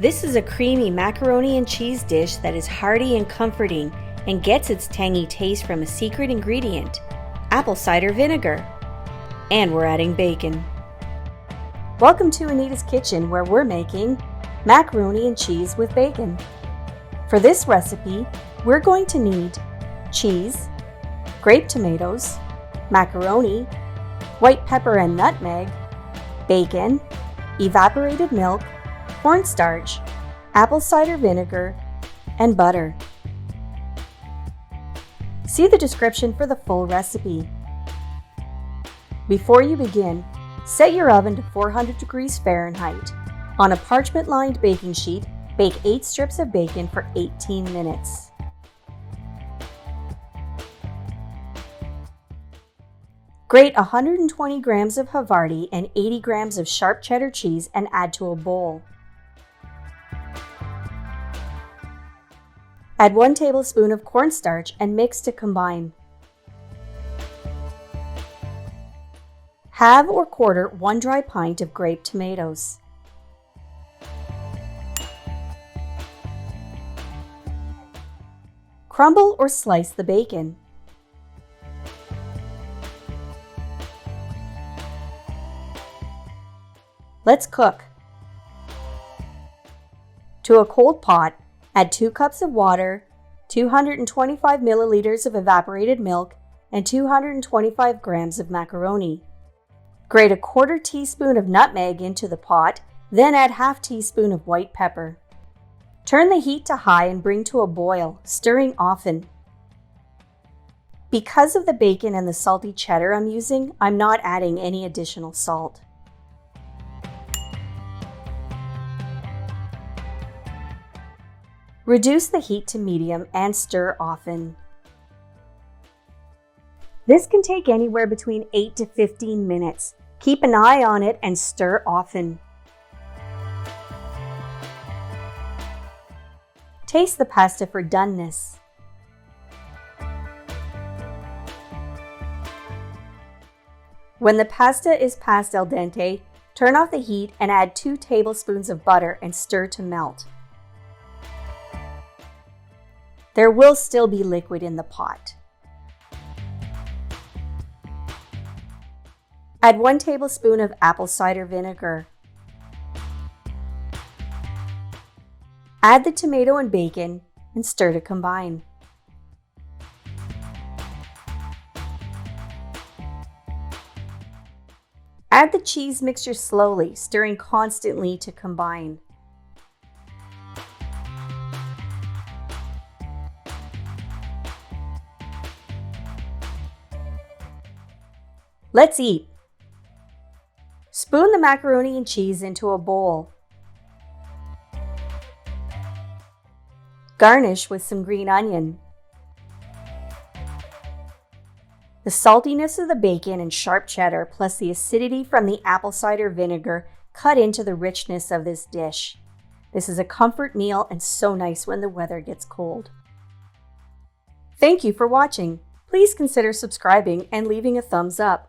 This is a creamy macaroni and cheese dish that is hearty and comforting and gets its tangy taste from a secret ingredient, apple cider vinegar. And we're adding bacon. Welcome to Anita's Kitchen, where we're making macaroni and cheese with bacon. For this recipe, we're going to need cheese, grape tomatoes, macaroni, white pepper and nutmeg, bacon, evaporated milk, cornstarch, apple cider vinegar, and butter. See the description for the full recipe. Before you begin, set your oven to 400 degrees Fahrenheit. On a parchment-lined baking sheet, bake 8 strips of bacon for 18 minutes. Grate 120 grams of Havarti and 80 grams of sharp cheddar cheese and add to a bowl. Add 1 tablespoon of cornstarch and mix to combine. Halve or quarter 1 dry pint of grape tomatoes. Crumble or slice the bacon. Let's cook. To a cold pot, add 2 cups of water, 225 milliliters of evaporated milk, and 225 grams of macaroni. Grate a quarter teaspoon of nutmeg into the pot, then add half teaspoon of white pepper. Turn the heat to high and bring to a boil, stirring often. Because of the bacon and the salty cheddar I'm using, I'm not adding any additional salt. Reduce the heat to medium and stir often. This can take anywhere between 8 to 15 minutes. Keep an eye on it and stir often. Taste the pasta for doneness. When the pasta is past al dente, turn off the heat and add 2 tablespoons of butter and stir to melt. There will still be liquid in the pot. Add 1 tablespoon of apple cider vinegar. Add the tomato and bacon and stir to combine. Add the cheese mixture slowly, stirring constantly to combine. Let's eat. Spoon the macaroni and cheese into a bowl. Garnish with some green onion. The saltiness of the bacon and sharp cheddar plus the acidity from the apple cider vinegar cut into the richness of this dish. This is a comfort meal and so nice when the weather gets cold. Thank you for watching. Please consider subscribing and leaving a thumbs up.